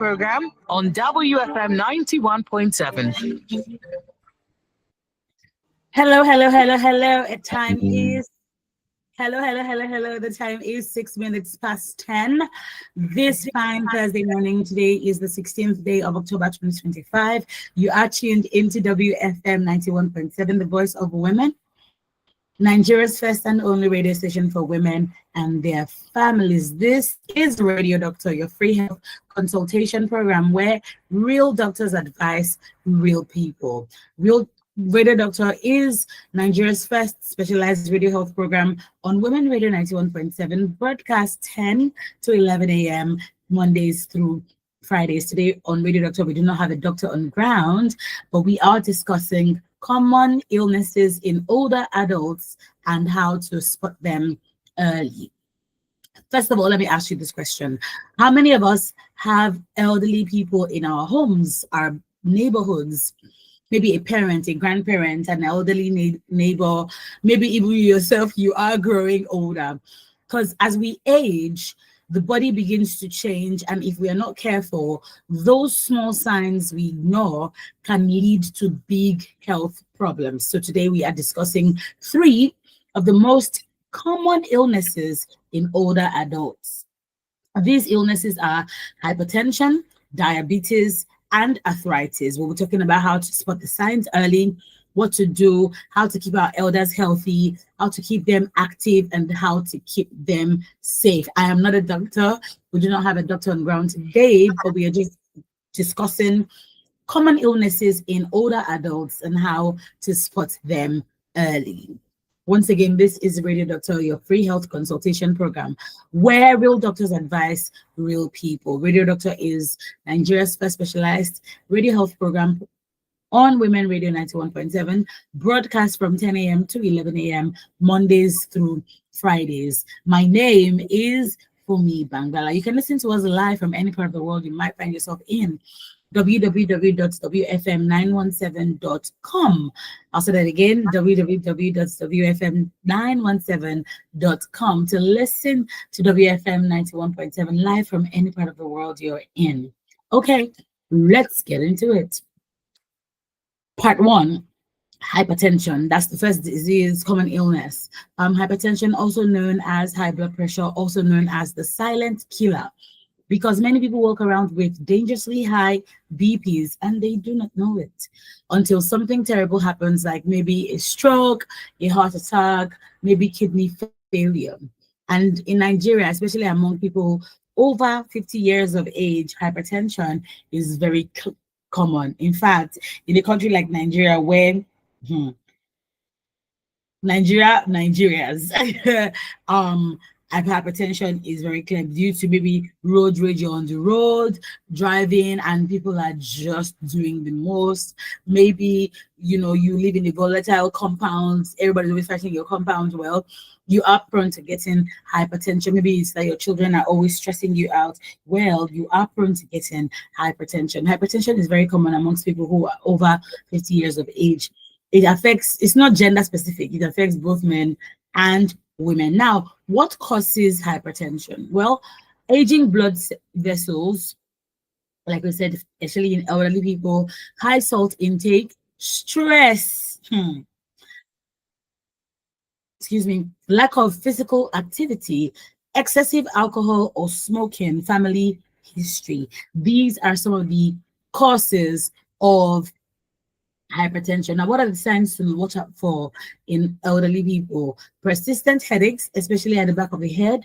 program on WFM 91.7. Hello, hello, hello, hello. The time is hello, hello, hello, hello. The time is 6 minutes past 10. This fine Thursday morning. Today is the 16th day of October 2025. You are tuned into WFM 91.7, the voice of women, Nigeria's first and only radio station for women and their families. This is Radio Doctor, your free health consultation program where real doctors advise real people. Real Radio Doctor is Nigeria's first specialized radio health program on Women Radio 91.7, broadcast 10 to 11 a.m. Mondays through Fridays. Today on Radio Doctor, we do not have a doctor on ground, but we are discussing common illnesses in older adults and how to spot them early. First of all, let me ask you this question. How many of us have elderly people in our homes, our neighborhoods? Maybe a parent, a grandparent, an elderly neighbor, maybe even yourself, you are growing older. Because as we age, the body begins to change, and if we are not careful, those small signs we ignore can lead to big health problems. So today we are discussing 3 of the most common illnesses in older adults. These illnesses are hypertension, diabetes, and arthritis. We'll be talking about how to spot the signs early, what to do, how to keep our elders healthy, how to keep them active, and how to keep them safe. I am not a doctor. We do not have a doctor on ground today, but we are just discussing common illnesses in older adults and how to spot them early. Once again, this is Radio Doctor, your free health consultation program, where real doctors advise real people. Radio Doctor is Nigeria's first specialized radio health program on Women Radio 91.7, broadcast from 10 a.m. to 11 a.m., Mondays through Fridays. My name is Fumi Bangala. You can listen to us live from any part of the world you might find yourself in. www.wfm917.com. I'll say that again, www.wfm917.com to listen to WFM 91.7 live from any part of the world you're in. Okay, let's get into it. Part 1, hypertension. That's the first disease, common illness. Hypertension, also known as high blood pressure, also known as the silent killer, because many people walk around with dangerously high BPs and they do not know it until something terrible happens, like maybe a stroke, a heart attack, maybe kidney failure. And in Nigeria, especially among people over 50 years of age, hypertension is very common. In fact, in a country like Nigeria, where Nigerians hypertension is very clear due to maybe road rage on the road, driving, and people are just doing the most. Maybe, you live in a volatile compound, everybody's always fighting your compound. Well, you are prone to getting hypertension. Maybe it's that your children are always stressing you out. Well, you are prone to getting hypertension. Hypertension is very common amongst people who are over 50 years of age. It's not gender specific, it affects both men and women. Now, what causes hypertension? Well, aging blood vessels, like we said, especially in elderly people, high salt intake, stress, lack of physical activity, excessive alcohol or smoking, family history. These are some of the causes of hypertension. Now, what are the signs to watch out for in elderly people? Persistent headaches, especially at the back of the head,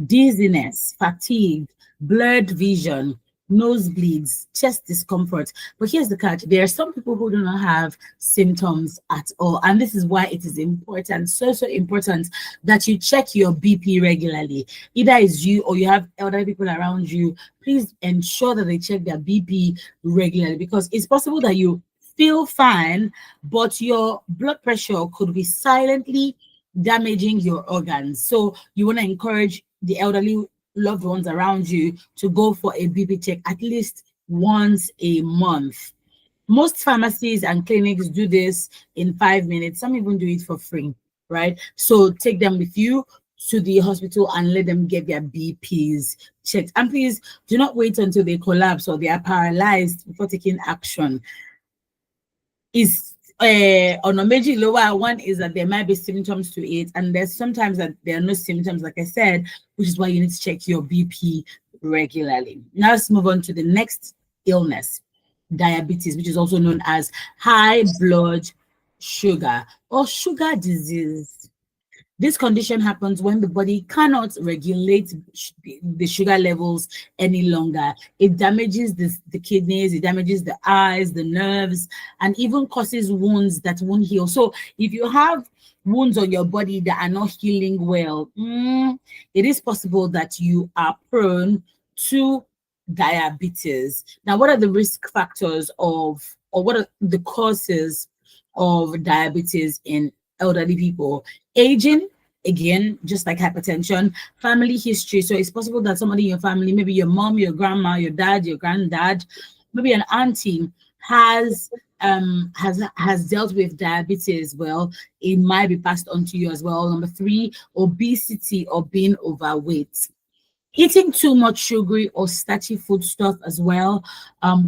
dizziness, fatigue, blurred vision, nosebleeds, chest discomfort. But here's the catch. There are some people who do not have symptoms at all. And this is why it is important, so important that you check your BP regularly. Either it's you or you have elderly people around you. Please ensure that they check their BP regularly, because it's possible that you feel fine, but your blood pressure could be silently damaging your organs. So you want to encourage the elderly loved ones around you to go for a BP check at least once a month. Most pharmacies and clinics do this in 5 minutes. Some even do it for free, right? So take them with you to the hospital and let them get their BPs checked. And please do not wait until they collapse or they are paralyzed before taking action. Is on a major lower one is that there might be symptoms to it, and there's sometimes that there are no symptoms, like I said, which is why you need to check your BP regularly. Now let's move on to the next illness, diabetes, which is also known as high blood sugar or sugar disease. This condition happens when the body cannot regulate the sugar levels any longer. It damages the kidneys, it damages the eyes, the nerves, and even causes wounds that won't heal. So if you have wounds on your body that are not healing well, it is possible that you are prone to diabetes. Now, what are the risk factors of, or what are the causes of diabetes in elderly people? Aging, again, just like hypertension. Family history, so it's possible that somebody in your family, maybe your mom, your grandma, your dad, your granddad, maybe an auntie has dealt with diabetes. Well, it might be passed on to you as well. Number 3, obesity or being overweight. Eating too much sugary or starchy food stuff as well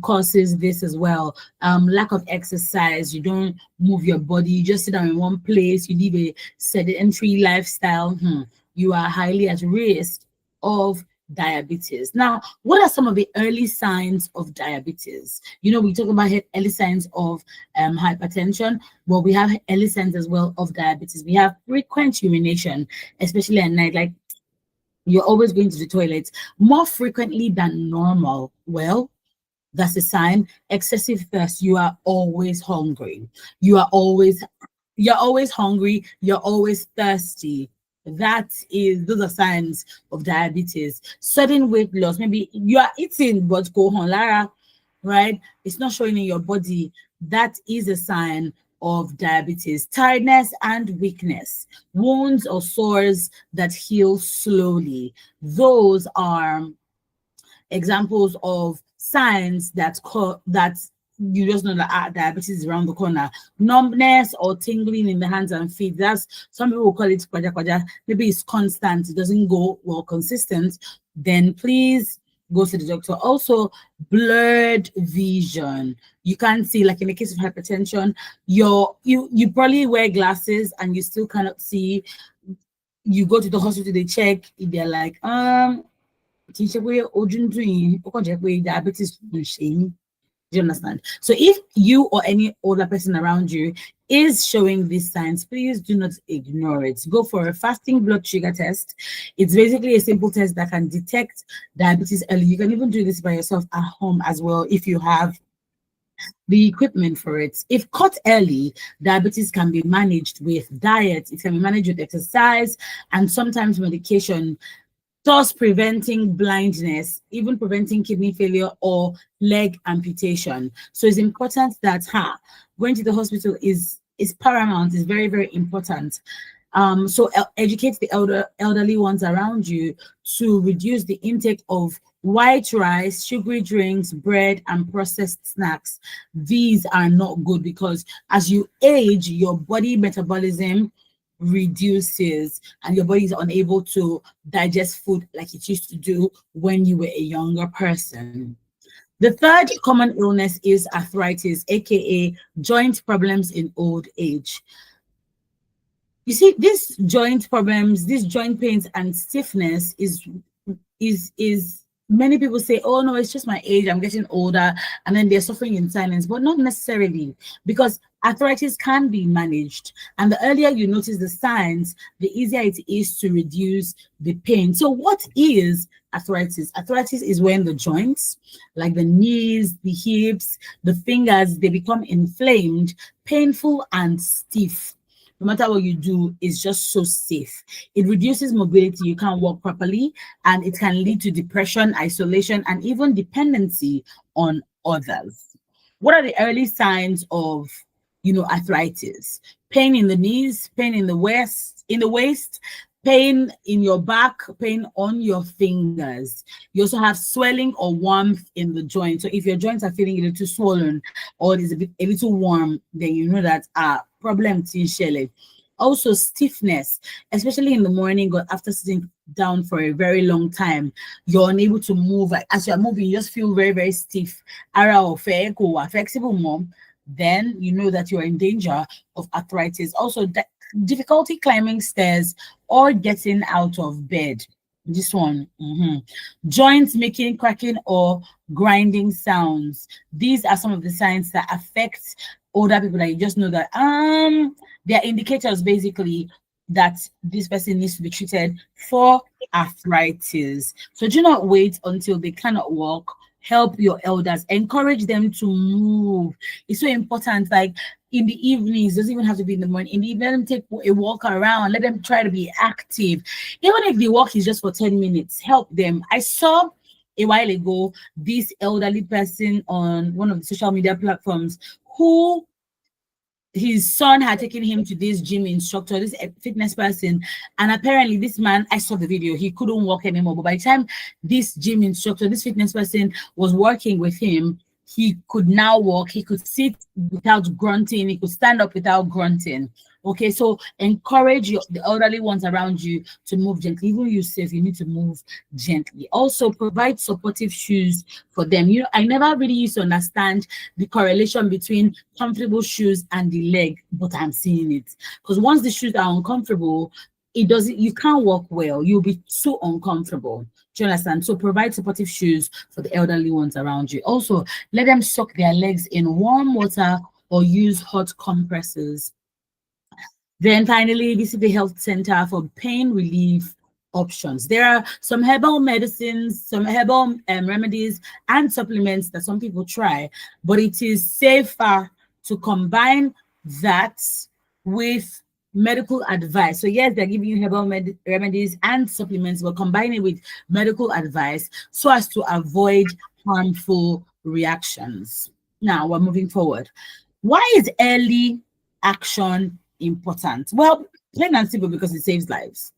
causes this as well. Lack of exercise, you don't move your body, you just sit down in one place, you live a sedentary lifestyle, you are highly at risk of diabetes. Now, what are some of the early signs of diabetes? You know, we talk about early signs of hypertension. Well, we have early signs as well of diabetes. We have frequent urination, especially at night, like you're always going to the toilet more frequently than normal. Well, that's a sign. Excessive thirst, you are always hungry. You're always hungry, you're always thirsty. Those are signs of diabetes. Sudden weight loss, maybe you are eating but go on Lara, right? It's not showing in your body. That is a sign of diabetes. Tiredness and weakness, wounds or sores that heal slowly. Those are examples of signs that you just know that diabetes is around the corner. Numbness or tingling in the hands and feet. That's, some people call it kwaja kwaja. Maybe it's constant, it doesn't go well consistent. Then please go to the doctor. Also, blurred vision. You can't see, like in the case of hypertension, you probably wear glasses and you still cannot see. You go to the hospital, they check, they're like, diabetes. Do you understand? So if you or any older person around you is showing these signs, please do not ignore it. Go for a fasting blood sugar test. It's basically a simple test that can detect diabetes early. You can even do this by yourself at home as well if you have the equipment for it. If caught early, diabetes can be managed with diet, it can be managed with exercise, and sometimes medication, thus preventing blindness, even preventing kidney failure or leg amputation. So it's important that going to the hospital is paramount, is very, very important. So educate the elderly ones around you to reduce the intake of white rice, sugary drinks, bread, and processed snacks. These are not good because as you age, your body metabolism reduces and your body is unable to digest food like it used to do when you were a younger person. The third common illness is arthritis, aka joint problems in old age. You see, these joint problems, these joint pains and stiffness is many people say, oh no, it's just my age, I'm getting older, and then they're suffering in silence, but not necessarily, because arthritis can be managed, and the earlier you notice the signs, the easier it is to reduce the pain. So what is arthritis? Arthritis is when the joints, like the knees, the hips, the fingers, they become inflamed, painful, and stiff. No matter what you do, it's just so stiff. It reduces mobility, you can't walk properly, and it can lead to depression, isolation, and even dependency on others. What are the early signs of, arthritis? Pain in the knees, pain in the waist, pain in your back, pain on your fingers. You also have swelling or warmth in the joint. So if your joints are feeling a little swollen or it is a little warm, then you know that problem is shele. Also, stiffness, especially in the morning or after sitting down for a very long time, you're unable to move. Like, as you're moving, you just feel very, very stiff. Ara or flexible mom, then you know that you're in danger of arthritis. Also, difficulty climbing stairs or getting out of bed. This one, joints making cracking or grinding sounds. These are some of the signs that affect older people that you just know that they are indicators basically that this person needs to be treated for arthritis. So do not wait until they cannot walk. Help your elders, encourage them to move. It's so important. Like in the evenings, doesn't even have to be in the morning. In the evening, let them take a walk around, let them try to be active. Even if the walk is just for 10 minutes, help them. I saw a while ago this elderly person on one of the social media platforms who his son had taken him to this gym instructor, this fitness person, and apparently this man, I saw the video, he couldn't walk anymore. But by the time this gym instructor, this fitness person was working with him, he could now walk, he could sit without grunting, he could stand up without grunting. Okay, so encourage the elderly ones around you to move gently. Even yourself, you need to move gently. Also, provide supportive shoes for them. You know, I never really used to understand the correlation between comfortable shoes and the leg, but I'm seeing it. Because once the shoes are uncomfortable, you can't walk well. You'll be so uncomfortable. Do you understand? So provide supportive shoes for the elderly ones around you. Also, let them soak their legs in warm water or use hot compresses. Then finally, visit the health center for pain relief options. There are some herbal medicines, some herbal remedies and supplements that some people try, but it is safer to combine that with medical advice. So yes, they're giving you herbal remedies and supplements, but combine it with medical advice so as to avoid harmful reactions. Now we're moving forward. Why is early action important? Well, plain and simple, because it saves lives.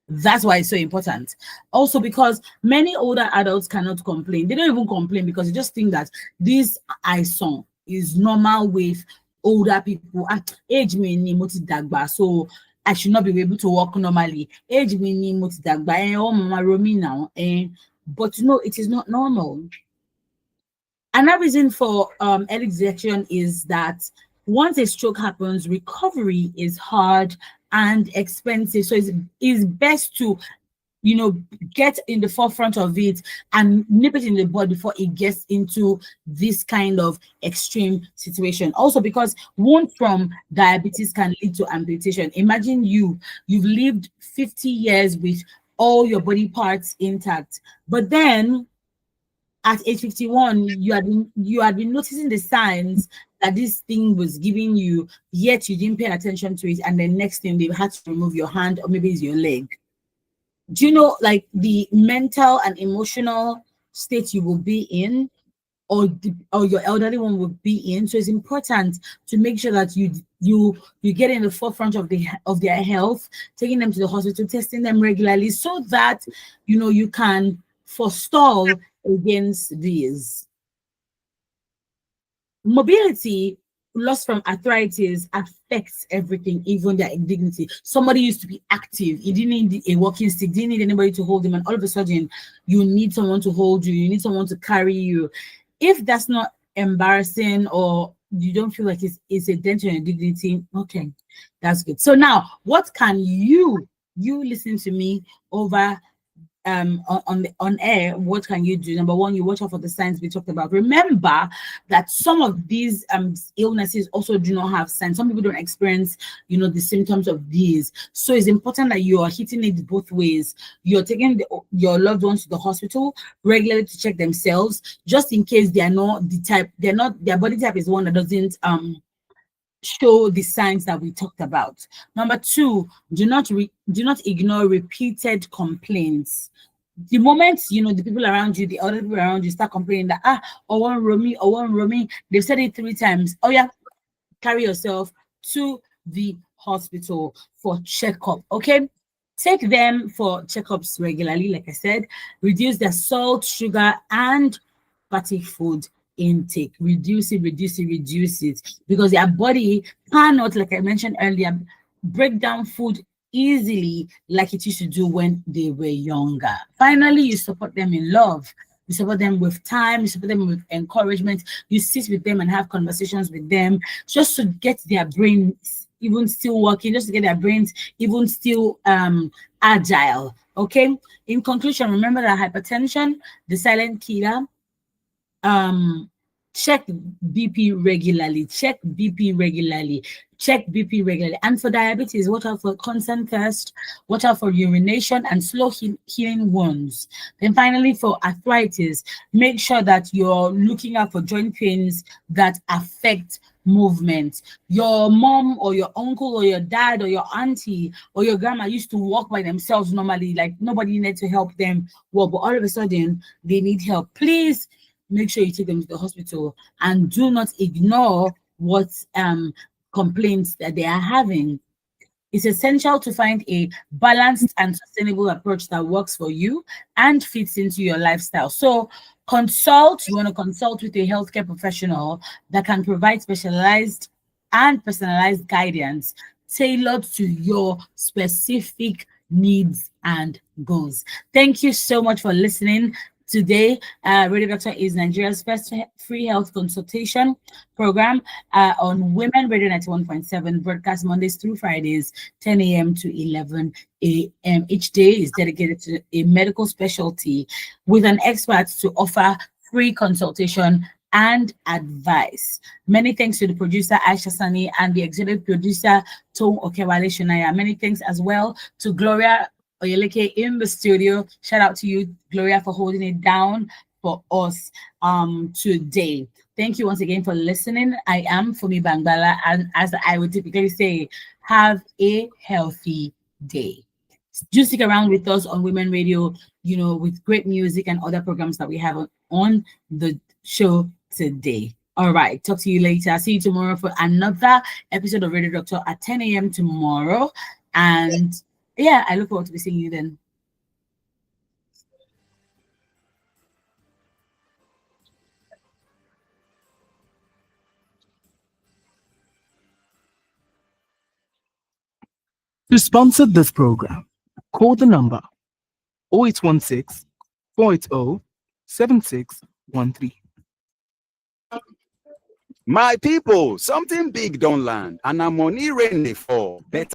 That's why it's so important. Also, because many older adults cannot complain. They don't even complain because they just think that this song is normal with older people. Age me ni mo ti dagba, so I should not be able to walk normally. Age me ni mo ti dagba, oh mama romi now. But you know, it is not normal. Another reason for early detection is that once a stroke happens, recovery is hard and expensive. So it's best to, you know, get in the forefront of it and nip it in the bud before it gets into this kind of extreme situation. Also, because wound from diabetes can lead to amputation. Imagine you've lived 50 years with all your body parts intact, but then at age 51, you had been noticing the signs that this thing was giving you, yet you didn't pay attention to it, and the next thing they had to remove your hand or maybe it's your leg. Do you know, like, the mental and emotional state you will be in, or your elderly one will be in? So it's important to make sure that you get in the forefront of their health, taking them to the hospital, testing them regularly, so that you know you can forestall against these. Mobility loss from arthritis affects everything, even their dignity. Somebody used to be active, he didn't need a walking stick, didn't need anybody to hold him, and all of a sudden you need someone to hold you, you need someone to carry you. If that's not embarrassing, or you don't feel like it's a dent on your dignity, okay, that's good. So now, what can you listen to me over on air, what can you do? Number one, you watch out for the signs we talked about. Remember that some of these illnesses also do not have signs. Some people don't experience, you know, the symptoms of these. So it's important that you are hitting it both ways. You're taking your loved ones to the hospital regularly to check themselves, just in case they are not the type, their body type is one that doesn't show the signs that we talked about. Number two, do not ignore repeated complaints. The moment you know the people around you, the other people around you start complaining that or one Romy, they've said it 3 times. Oh yeah, carry yourself to the hospital for checkup. Okay, take them for checkups regularly. Like I said, reduce their salt, sugar, and fatty food intake. Reduce it, because their body cannot, like I mentioned earlier, break down food easily like it used to do when they were younger. Finally, you support them in love. You support them with time, you support them with encouragement. You sit with them and have conversations with them just to get their brains even still working, just to get their brains even still agile. Okay. In conclusion, remember that hypertension, the silent killer, um check bp regularly, check bp regularly. And for diabetes, watch out for constant thirst, watch out for urination and slow healing wounds. Then finally, for arthritis, make sure that you're looking out for joint pains that affect movement. Your mom or your uncle or your dad or your auntie or your grandma used to walk by themselves normally, like nobody needed to help them walk, but all of a sudden they need help. Please make sure you take them to the hospital and do not ignore what complaints that they are having. It's essential to find a balanced and sustainable approach that works for you and fits into your lifestyle. So you want to consult with a healthcare professional that can provide specialized and personalized guidance tailored to your specific needs and goals. Thank you so much for listening. Today, Radio Doctor is Nigeria's first free health consultation program on Women Radio 91.7, broadcast Mondays through Fridays, 10 a.m. to 11 a.m. Each day is dedicated to a medical specialty with an expert to offer free consultation and advice. Many thanks to the producer Aisha Sani and the executive producer Tom Okewale Shunaya. Many thanks as well to Gloria Oyeleke in the studio. Shout out to you, Gloria, for holding it down for us today. Thank you once again for listening. I am Fumi Bangbala, and as I would typically say, have a healthy day. Do stick around with us on Women Radio, with great music and other programs that we have on the show today. All right, talk to you later. See you tomorrow for another episode of Radio Doctor at 10 a.m. tomorrow. And yeah, I look forward to seeing you then. To sponsor this program, call the number 0816 480 7613. My people, something big don't land, and our money rain dey fall. Better